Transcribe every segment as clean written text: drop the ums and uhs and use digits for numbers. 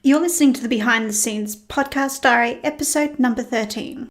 You're listening to the Behind the Scenes Podcast Diary, episode number 13.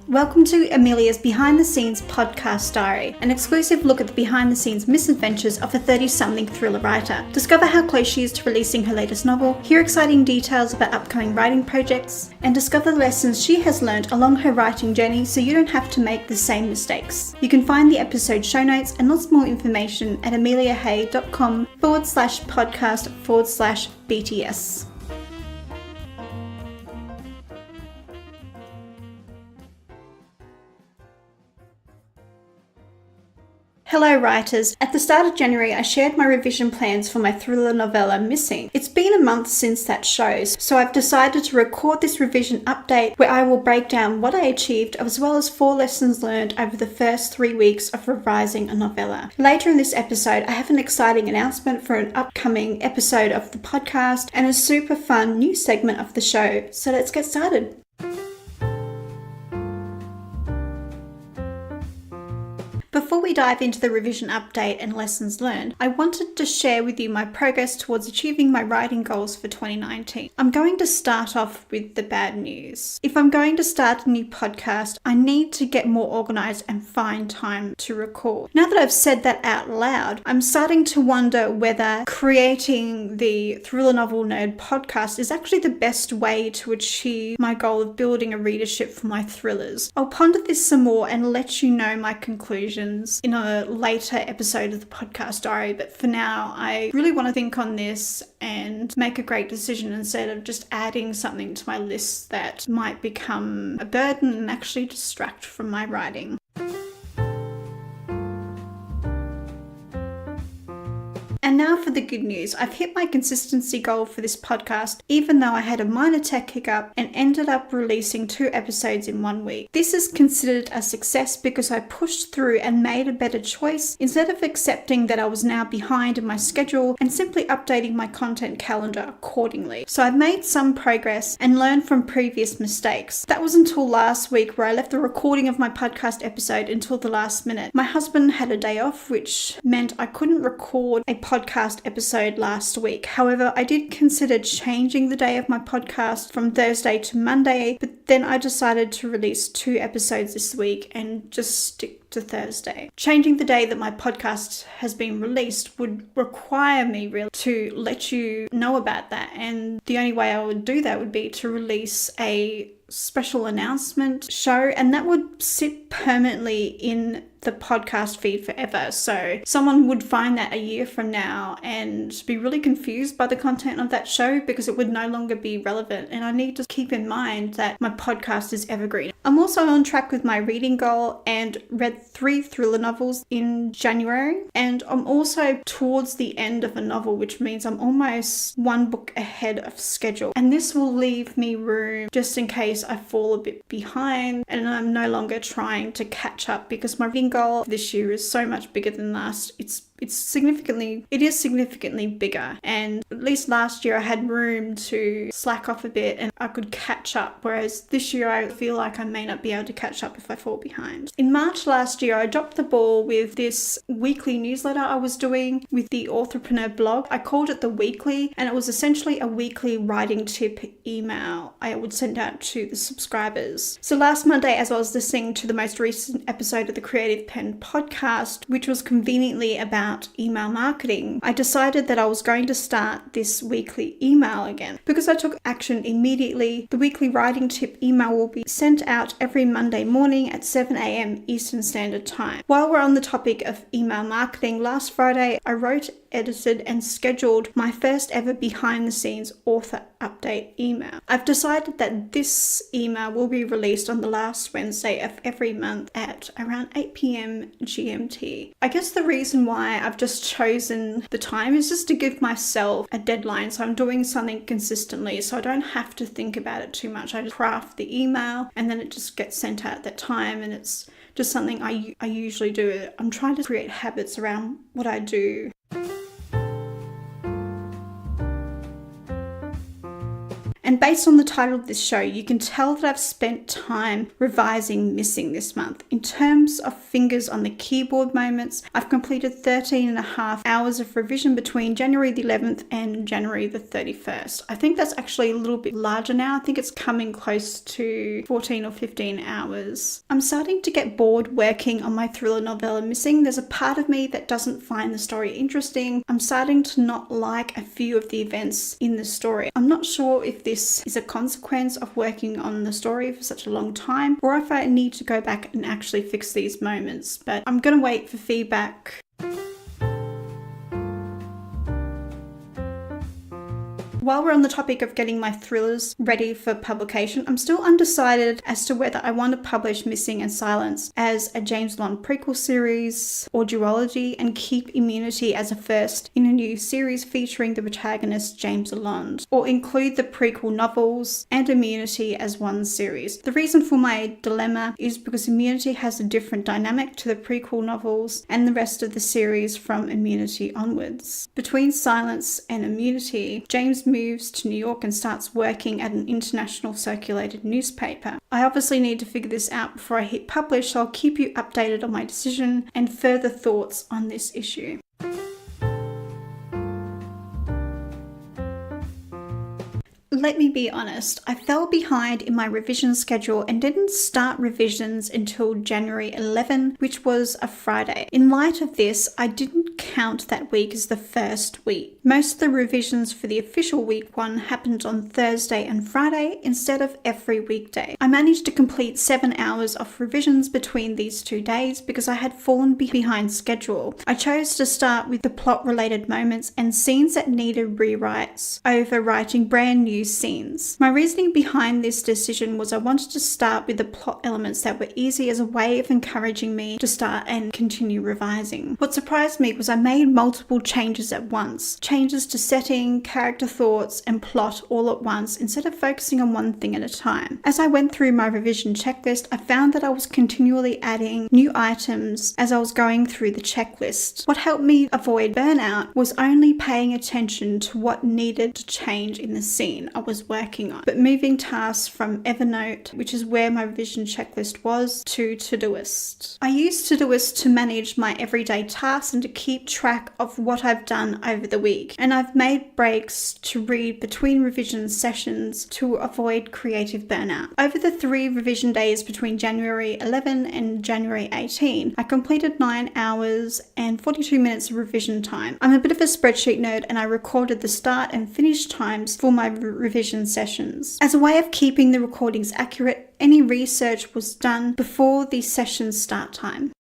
Welcome to Amelia's Behind the Scenes Podcast Diary, an exclusive look at the behind the scenes misadventures of a 30-something thriller writer. Discover how close she is to releasing her latest novel, hear exciting details about upcoming writing projects, and discover the lessons she has learned along her writing journey so you don't have to make the same mistakes. You can find the episode show notes and lots more information at ameliahay.com/podcast/BTS. Hello writers! At the start of January I shared my revision plans for my thriller novella Missing. It's been a month since that show, so I've decided to record this revision update where I will break down what I achieved as well as 4 lessons learned over the first 3 weeks of revising a novella. Later in this episode I have an exciting announcement for an upcoming episode of the podcast and a super fun new segment of the show, so let's get started. Before we dive into the revision update and lessons learned, I wanted to share with you my progress towards achieving my writing goals for 2019. I'm going to start off with the bad news. If I'm going to start a new podcast, I need to get more organized and find time to record. Now that I've said that out loud, I'm starting to wonder whether creating the Thriller Novel Nerd podcast is actually the best way to achieve my goal of building a readership for my thrillers. I'll ponder this some more and let you know my conclusions in a later episode of the podcast diary, but for now I really want to think on this and make a great decision instead of just adding something to my list that might become a burden and actually distract from my writing. And now for the good news. I've hit my consistency goal for this podcast, even though I had a minor tech hiccup and ended up releasing 2 episodes in 1 week. This is considered a success because I pushed through and made a better choice instead of accepting that I was now behind in my schedule and simply updating my content calendar accordingly. So I've made some progress and learned from previous mistakes. That was until last week where I left the recording of my podcast episode until the last minute. My husband had a day off, which meant I couldn't record a podcast episode last week. However, I did consider changing the day of my podcast from Thursday to Monday, but then I decided to release 2 episodes this week and just stick to Thursday. Changing the day that my podcast has been released would require me really to let you know about that, and the only way I would do that would be to release a special announcement show, and that would sit permanently in the podcast feed forever. So someone would find that a year from now and be really confused by the content of that show because it would no longer be relevant. And I need to keep in mind that my podcast is evergreen. I'm also on track with my reading goal and read 3 thriller novels in January. And I'm also towards the end of a novel, which means I'm almost 1 book ahead of schedule. And this will leave me room just in case I fall a bit behind and I'm no longer trying to catch up, because my reading goal this year is so much bigger than last. It is significantly bigger, and at least last year I had room to slack off a bit and I could catch up, whereas this year I feel like I may not be able to catch up if I fall behind. In March last year I dropped the ball with this weekly newsletter I was doing with the Authorpreneur blog. I called it the Weekly, and it was essentially a weekly writing tip email I would send out to the subscribers. So last Monday, as I was listening to the most recent episode of the Creative Pen podcast, which was conveniently about email marketing, I decided that I was going to start this weekly email again. Because I took action immediately, the weekly writing tip email will be sent out every Monday morning at 7 a.m. Eastern Standard Time. While we're on the topic of email marketing, last Friday I wrote, edited and scheduled my first ever behind the scenes author update email. I've decided that this email will be released on the last Wednesday of every month at around 8 p.m. GMT. I guess the reason why I've just chosen the time is just to give myself a deadline, so I'm doing something consistently so I don't have to think about it too much. I just craft the email and then it just gets sent out at that time, and it's just something I usually do. I'm trying to create habits around what I do. And based on the title of this show, you can tell that I've spent time revising Missing this month. In terms of fingers on the keyboard moments, I've completed 13 and a half hours of revision between January the 11th and January the 31st. I think that's actually a little bit larger now. I think it's coming close to 14 or 15 hours. I'm starting to get bored working on my thriller novella Missing. There's a part of me that doesn't find the story interesting. I'm starting to not like a few of the events in the story. I'm not sure if this is a consequence of working on the story for such a long time, or if I need to go back and actually fix these moments, but I'm gonna wait for feedback. While we're on the topic of getting my thrillers ready for publication, I'm still undecided as to whether I want to publish Missing and Silence as a James Lalonde prequel series or duology and keep Immunity as a first in a new series featuring the protagonist James Lalonde, or include the prequel novels and Immunity as one series. The reason for my dilemma is because Immunity has a different dynamic to the prequel novels and the rest of the series from Immunity onwards. Between Silence and Immunity, James moves to New York and starts working at an international circulated newspaper. I obviously need to figure this out before I hit publish, so I'll keep you updated on my decision and further thoughts on this issue. Let me be honest, I fell behind in my revision schedule and didn't start revisions until January 11, which was a Friday. In light of this, I didn't count that week as the first week. Most of the revisions for the official week one happened on Thursday and Friday instead of every weekday. I managed to complete 7 hours of revisions between these 2 days because I had fallen behind schedule. I chose to start with the plot-related moments and scenes that needed rewrites over writing brand new scenes. My reasoning behind this decision was I wanted to start with the plot elements that were easy as a way of encouraging me to start and continue revising. What surprised me was I made multiple changes at once. Changes to setting, character thoughts, and plot all at once instead of focusing on one thing at a time. As I went through my revision checklist, I found that I was continually adding new items as I was going through the checklist. What helped me avoid burnout was only paying attention to what needed to change in the scene I was working on, but moving tasks from Evernote, which is where my revision checklist was, to Todoist. I use Todoist to manage my everyday tasks and to keep track of what I've done over the week, and I've made breaks to read between revision sessions to avoid creative burnout. Over the 3 revision days between January 11 and January 18, I completed 9 hours and 42 minutes of revision time. I'm a bit of a spreadsheet nerd and I recorded the start and finish times for my revision sessions. As a way of keeping the recordings accurate, any research was done before the session's start time.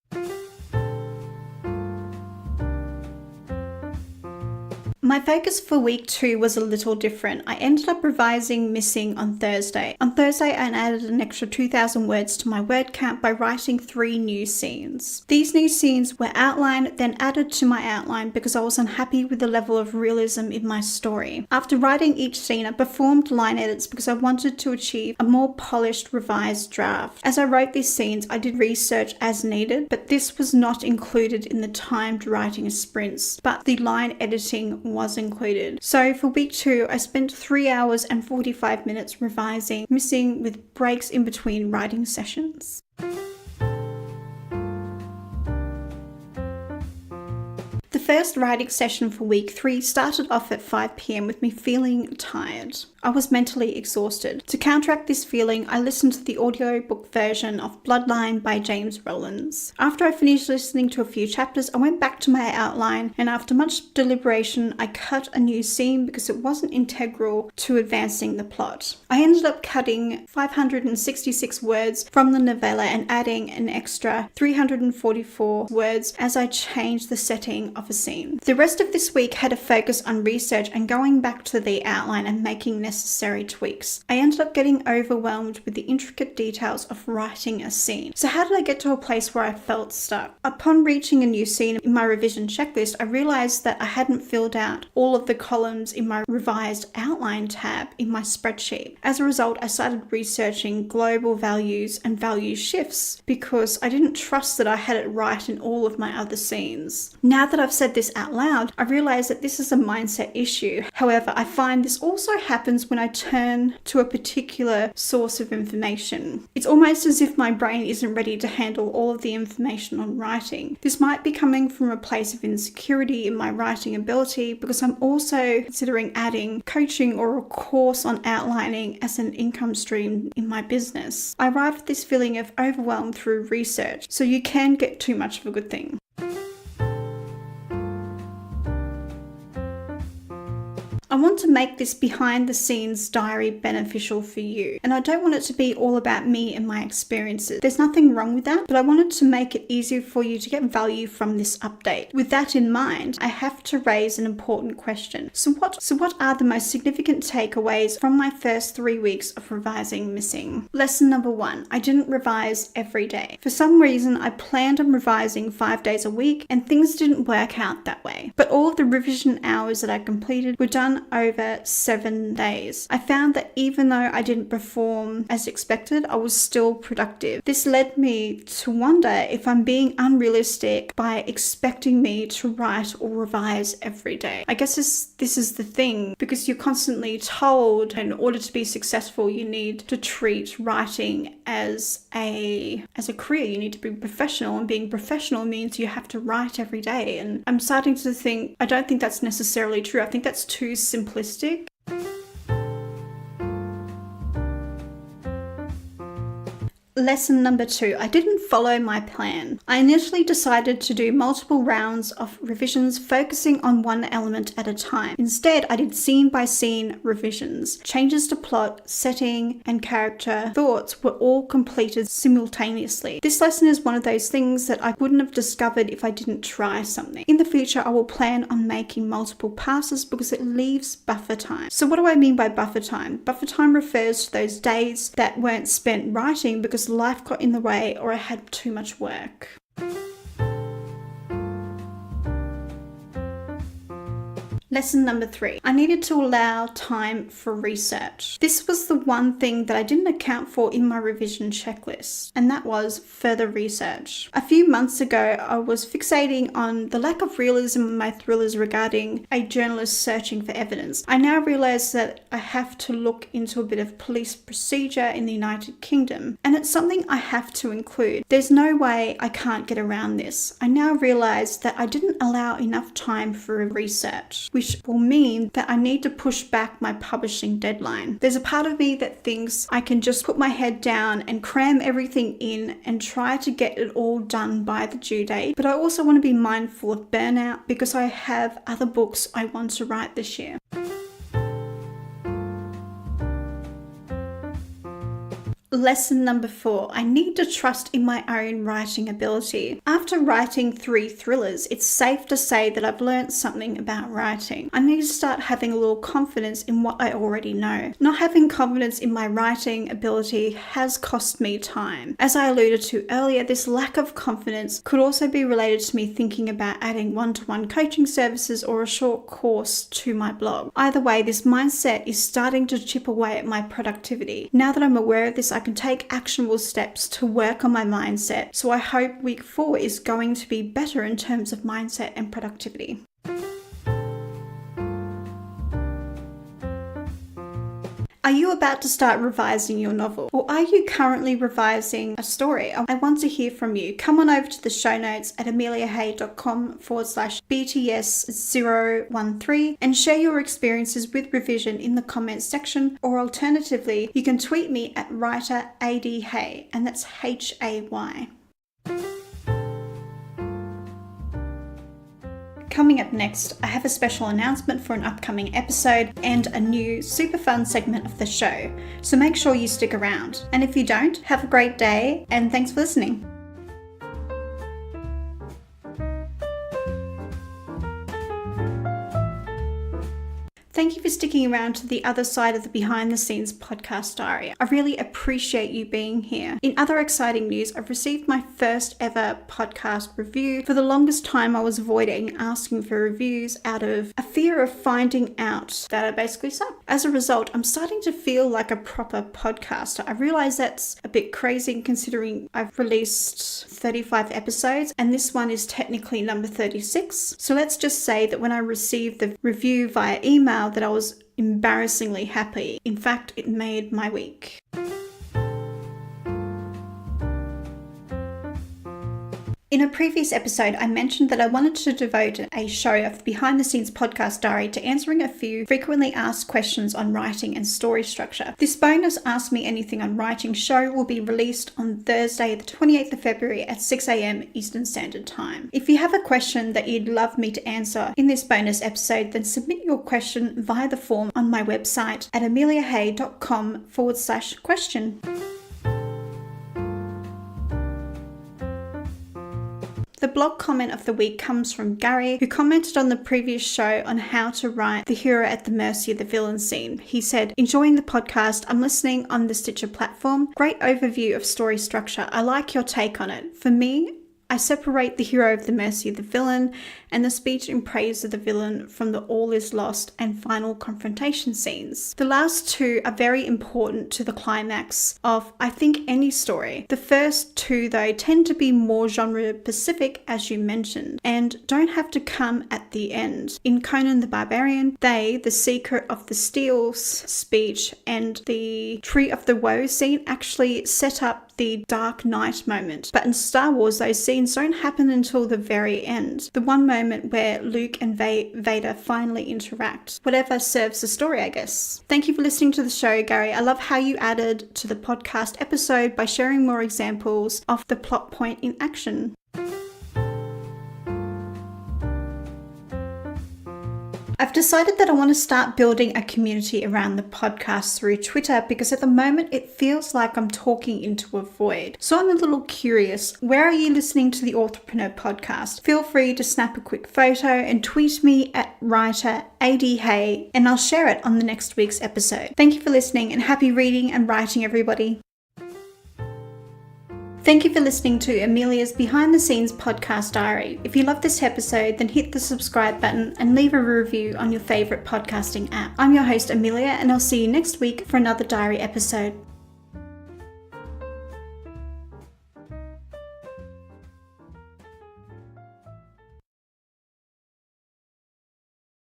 My focus for week 2 was a little different. I ended up revising Missing on Thursday. On Thursday, I added an extra 2,000 words to my word count by writing 3 new scenes. These new scenes were outlined, then added to my outline because I was unhappy with the level of realism in my story. After writing each scene, I performed line edits because I wanted to achieve a more polished, revised draft. As I wrote these scenes, I did research as needed, but this was not included in the timed writing sprints, but the line editing was included. So for week 2, I spent 3 hours and 45 minutes revising Missing with breaks in between writing sessions. The first writing session for week 3 started off at 5 p.m. with me feeling tired. I was mentally exhausted. To counteract this feeling, I listened to the audiobook version of Bloodline by James Roland. After I finished listening to a few chapters, I went back to my outline, and after much deliberation, I cut a new scene because it wasn't integral to advancing the plot. I ended up cutting 566 words from the novella and adding an extra 344 words as I changed the setting of a scene. The rest of this week had a focus on research and going back to the outline and making necessary tweaks. I ended up getting overwhelmed with the intricate details of writing a scene. So how did I get to a place where I felt stuck? Upon reaching a new scene in my revision checklist, I realized that I hadn't filled out all of the columns in my revised outline tab in my spreadsheet. As a result, I started researching global values and value shifts because I didn't trust that I had it right in all of my other scenes. Now that I've said this out loud, I realize that this is a mindset issue. However, I find this also happens happens when I turn to a particular source of information. It's almost as if my brain isn't ready to handle all of the information on writing. This might be coming from a place of insecurity in my writing ability, because I'm also considering adding coaching or a course on outlining as an income stream in my business. I arrived at this feeling of overwhelm through research, so you can get too much of a good thing. I want to make this behind the scenes diary beneficial for you, and I don't want it to be all about me and my experiences. There's nothing wrong with that, but I wanted to make it easier for you to get value from this update. With that in mind, I have to raise an important question. So what are the most significant takeaways from my first 3 weeks of revising missing? Lesson number 1, I didn't revise every day. For some reason, I planned on revising 5 days a week, and things didn't work out that way. But all of the revision hours that I completed were done over 7 days. I found that even though I didn't perform as expected, I was still productive. This led me to wonder if I'm being unrealistic by expecting me to write or revise every day. I guess this is the thing, because you're constantly told in order to be successful, you need to treat writing as a career. You need to be professional, and being professional means you have to write every day. And I'm starting to think, I don't think that's necessarily true. I think that's too simplistic. Lesson number 2, I didn't follow my plan. I initially decided to do multiple rounds of revisions focusing on one element at a time. Instead, I did scene by scene revisions. Changes to plot, setting, and character thoughts were all completed simultaneously. This lesson is one of those things that I wouldn't have discovered if I didn't try something. In the future, I will plan on making multiple passes because it leaves buffer time. So what do I mean by buffer time? Buffer time refers to those days that weren't spent writing because life got in the way or I had too much work. Lesson number 3, I needed to allow time for research. This was the one thing that I didn't account for in my revision checklist, and that was further research. A few months ago, I was fixating on the lack of realism in my thrillers regarding a journalist searching for evidence. I now realize that I have to look into a bit of police procedure in the United Kingdom, and it's something I have to include. There's no way I can't get around this. I now realize that I didn't allow enough time for research, which will mean that I need to push back my publishing deadline. There's a part of me that thinks I can just put my head down and cram everything in and try to get it all done by the due date, but I also want to be mindful of burnout because I have other books I want to write this year. Lesson number 4, I need to trust in my own writing ability. After writing 3 thrillers, it's safe to say that I've learned something about writing. I need to start having a little confidence in what I already know. Not having confidence in my writing ability has cost me time. As I alluded to earlier, this lack of confidence could also be related to me thinking about adding one-to-one coaching services or a short course to my blog. Either way, this mindset is starting to chip away at my productivity. Now that I'm aware of this, I can take actionable steps to work on my mindset. So I hope week 4 is going to be better in terms of mindset and productivity. Are you about to start revising your novel? Or are you currently revising a story? I want to hear from you. Come on over to the show notes at ameliahay.com/BTS013 and share your experiences with revision in the comments section, or alternatively, you can tweet me at writeradhay, and that's Hay. Coming up next, I have a special announcement for an upcoming episode and a new super fun segment of the show, so make sure you stick around. And if you don't, have a great day and thanks for listening. Thank you for sticking around to the other side of the behind the scenes podcast diary. I really appreciate you being here. In other exciting news, I've received my first ever podcast review. For the longest time, I was avoiding asking for reviews out of a fear of finding out that I basically suck. As a result, I'm starting to feel like a proper podcaster. I realize that's a bit crazy considering I've released 35 episodes and this one is technically number 36. So let's just say that when I received the review via email, that I was embarrassingly happy. In fact, it made my week. In a previous episode, I mentioned that I wanted to devote a show of Behind the Scenes Podcast Diary to answering a few frequently asked questions on writing and story structure. This bonus Ask Me Anything on Writing show will be released on Thursday, the 28th of February at 6 a.m. Eastern Standard Time. If you have a question that you'd love me to answer in this bonus episode, then submit your question via the form on my website at ameliahay.com/question. The blog comment of the week comes from Gary, who commented on the previous show on how to write the hero at the mercy of the villain scene. He said, "Enjoying the podcast. I'm listening on the Stitcher platform. Great overview of story structure. I like your take on it. For me, I separate the hero of the mercy of the villain and the speech in praise of the villain from the all is lost and final confrontation scenes. The last two are very important to the climax of, I think, any story. The first two, though, tend to be more genre-specific, as you mentioned, and don't have to come at the end. In Conan the Barbarian, the Secret of the Steel's speech and the Tree of the Woe scene actually set up the Dark Knight moment. But in Star Wars, those scenes don't happen until the very end. The one moment where Luke and Vader finally interact. Whatever serves the story, I guess." Thank you for listening to the show, Gary. I love how you added to the podcast episode by sharing more examples of the plot point in action. I've decided that I want to start building a community around the podcast through Twitter because at the moment it feels like I'm talking into a void. So I'm a little curious, where are you listening to the Authorpreneur podcast? Feel free to snap a quick photo and tweet me at writer@adhay and I'll share it on the next week's episode. Thank you for listening and happy reading and writing, everybody. Thank you for listening to Amelia's Behind the Scenes Podcast Diary. If you love this episode, then hit the subscribe button and leave a review on your favourite podcasting app. I'm your host, Amelia, and I'll see you next week for another diary episode.